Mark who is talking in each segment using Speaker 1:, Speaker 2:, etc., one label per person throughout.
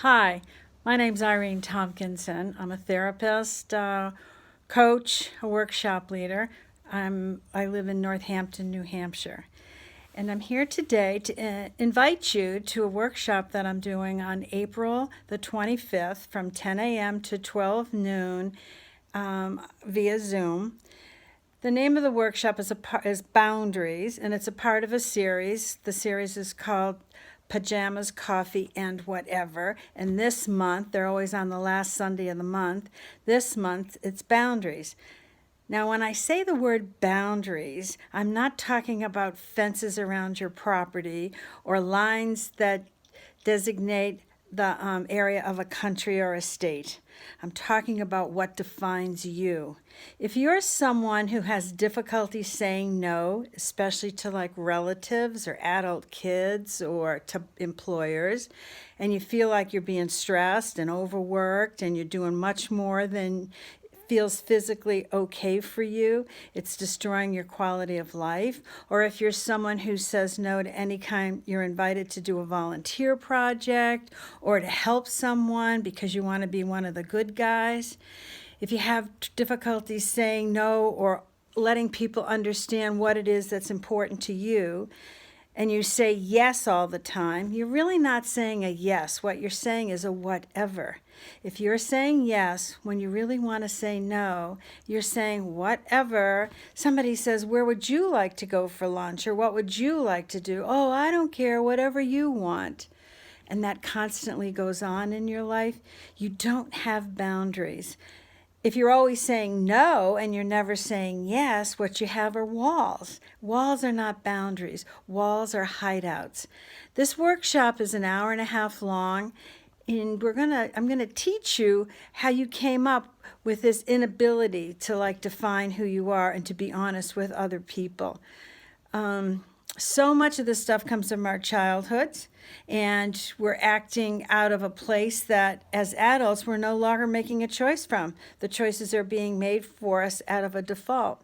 Speaker 1: Hi, my name's Irene Tompkinson. I'm a therapist, coach, a workshop leader. I live in Northampton, New Hampshire. And I'm here today to invite you to a workshop that I'm doing on April the 25th from 10 a.m. to 12 noon via Zoom. The name of the workshop is Boundaries, and it's a part of a series. The series is called Pajamas, Coffee, and Whatever. And this month, they're always on the last Sunday of the month. This month, it's Boundaries. Now, when I say the word boundaries, I'm not talking about fences around your property or lines that designate the area of a country or a state. I'm talking about what defines you. If you're someone who has difficulty saying no, especially to like relatives or adult kids or to employers, and you feel like you're being stressed and overworked and you're doing much more than feels physically okay for you, it's destroying your quality of life. Or if you're someone who says no to any kind, you're invited to do a volunteer project or to help someone because you want to be one of the good guys. If you have difficulty saying no or letting people understand what it is that's important to you, and you say yes all the time, you're really not saying a yes. What you're saying is a whatever. If you're saying yes when you really want to say no, you're saying whatever. Somebody says, where would you like to go for lunch? Or what would you like to do? Oh, I don't care, whatever you want. And that constantly goes on in your life. You don't have boundaries. If you're always saying no and you're never saying yes, what you have are walls. Walls are not boundaries. Walls are hideouts. This workshop is an hour and a half long, and I'm gonna teach you how you came up with this inability to like define who you are and to be honest with other people. So much of this stuff comes from our childhoods, and we're acting out of a place that as adults we're no longer making a choice from. The choices are being made for us out of a default.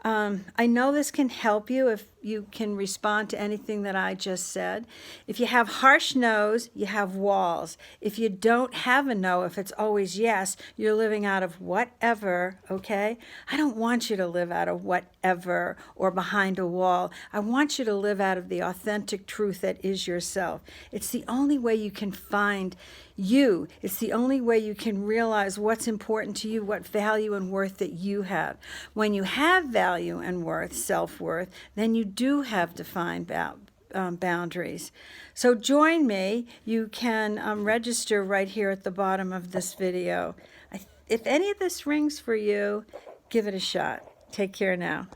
Speaker 1: I know this can help you if you can respond to anything that I just said. If you have harsh no's, you have walls. If you don't have a no, if it's always yes, you're living out of whatever, okay? I don't want you to live out of whatever or behind a wall. I want you to live out of the authentic truth that is yourself. It's the only way you can find you. It's the only way you can realize what's important to you, what value and worth that you have. When you have value and worth, self-worth, then you do have defined boundaries. So join me. You can register right here at the bottom of this video. If any of this rings for you, give it a shot. Take care now.